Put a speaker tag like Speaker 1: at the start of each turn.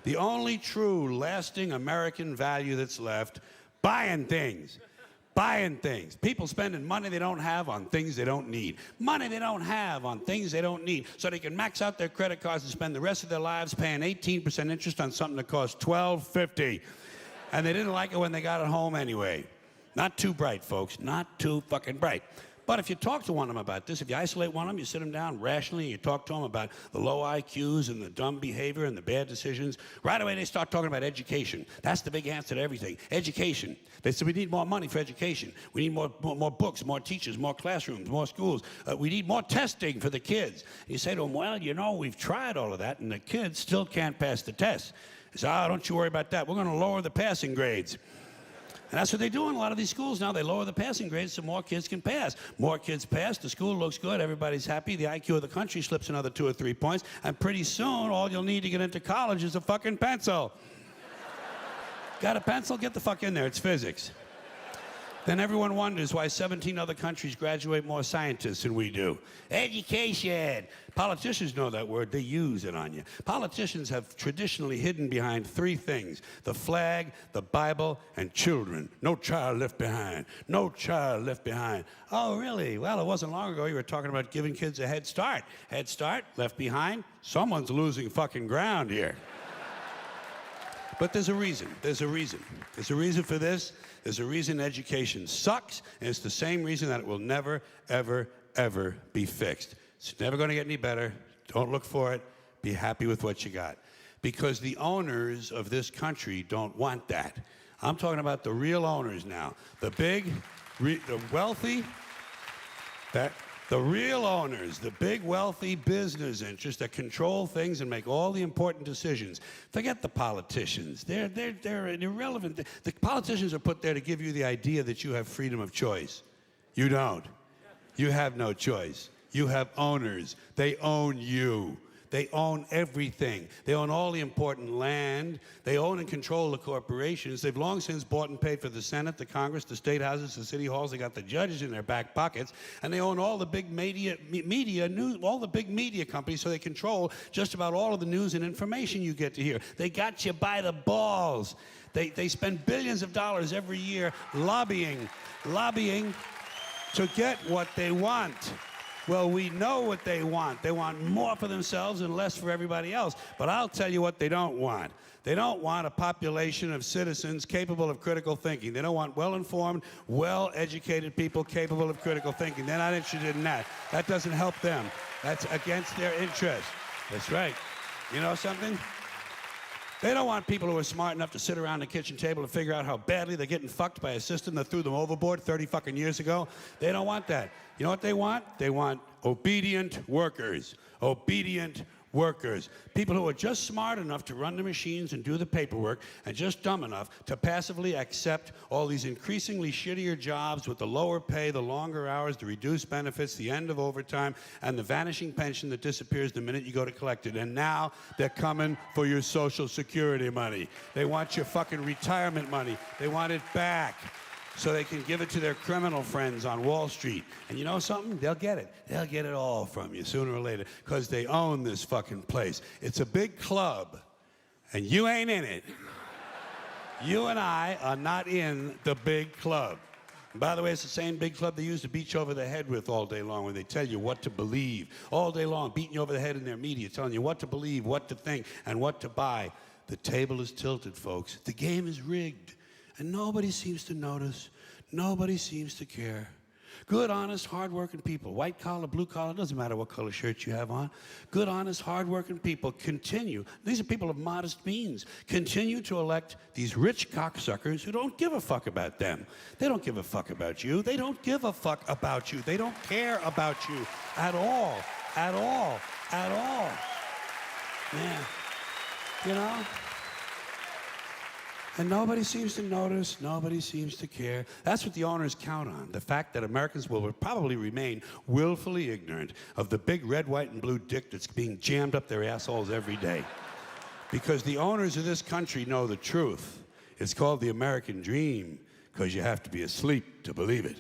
Speaker 1: The only true, lasting American value that's left, buying things. Buying things. People spending money they don't have on things they don't need. Money they don't have on things they don't need. So they can max out their credit cards and spend the rest of their lives paying 18% interest on something that costs $12.50. And they didn't like it when they got it home anyway. Not too bright, folks. Not too fucking bright. But if you talk to one of them about this, if you isolate one of them, you sit them down rationally, and you talk to them about the low IQs and the dumb behavior and the bad decisions, right away they start talking about education. That's the big answer to everything. Education. They say we need more money for education. We need more books, more teachers, more classrooms, more schools. We need more testing for the kids. And you say to them, well, you know, we've tried all of that, and the kids still can't pass the test. They say, oh, don't you worry about that. We're going to lower the passing grades. And that's what they do in a lot of these schools now. They lower the passing grades so more kids can pass. More kids pass, the school looks good, everybody's happy, the IQ of the country slips another 2 or 3 points, and pretty soon all you'll need to get into college is a fucking pencil. Got a pencil? Get the fuck in there, it's physics. Then everyone wonders why 17 other countries graduate more scientists than we do. Education. Politicians know that word. They use it on you. Politicians have traditionally hidden behind 3 things: the flag, the Bible, and children. No child left behind. No child left behind. Oh, really? Well, it wasn't long ago you were talking about giving kids a head start. Head start, left behind. Someone's losing fucking ground here. But there's a reason. There's a reason. There's a reason for this. There's a reason education sucks, and it's the same reason that it will never, ever, ever be fixed. It's never going to get any better. Don't look for it. Be happy with what you got. Because the owners of this country don't want that. I'm talking about the real owners now. The big, the wealthy, the real owners, the big wealthy business interests that control things and make all the important decisions. Forget the politicians. They're irrelevant. The politicians are put there to give you the idea that you have freedom of choice. You don't. You have no choice. You have owners. They own you. They own everything. They own all the important land. They own and control the corporations. They've long since bought and paid for the Senate, the Congress, the state houses, the city halls. They got the judges in their back pockets. And they own all the big media news, all the big media companies, so they control just about all of the news and information you get to hear. They got you by the balls. They spend billions of dollars every year lobbying to get what they want. Well, we know what they want. They want more for themselves and less for everybody else. But I'll tell you what they don't want. They don't want a population of citizens capable of critical thinking. They don't want well-informed, well-educated people capable of critical thinking. They're not interested in that. That doesn't help them. That's against their interest. That's right. You know something? They don't want people who are smart enough to sit around the kitchen table and figure out how badly they're getting fucked by a system that threw them overboard 30 fucking years ago. They don't want that. You know what they want? They want obedient workers. Obedient workers. People who are just smart enough to run the machines and do the paperwork, and just dumb enough to passively accept all these increasingly shittier jobs with the lower pay, the longer hours, the reduced benefits, the end of overtime, and the vanishing pension that disappears the minute you go to collect it. And now they're coming for your Social Security money. They want your fucking retirement money. They want it back, so they can give it to their criminal friends on Wall Street. And you know something? They'll get it. They'll get it all from you sooner or later, because they own this fucking place. It's a big club, and you ain't in it. You and I are not in the big club. And by the way, it's the same big club they use to beat you over the head with all day long when they tell you what to believe. All day long, beating you over the head in their media, telling you what to believe, what to think, and what to buy. The table is tilted, folks. The game is rigged. And nobody seems to notice. Nobody seems to care. Good, honest, hard-working people, white collar, blue collar, doesn't matter what color shirt you have on. Good, honest, hard-working people continue. These are people of modest means. Continue to elect these rich cocksuckers who don't give a fuck about them. They don't give a fuck about you. They don't give a fuck about you. They don't care about you at all. At all. At all. Man, you know? And nobody seems to notice, nobody seems to care. That's what the owners count on, the fact that Americans will probably remain willfully ignorant of the big red, white, and blue dick that's being jammed up their assholes every day. Because the owners of this country know the truth. It's called the American dream, because you have to be asleep to believe it.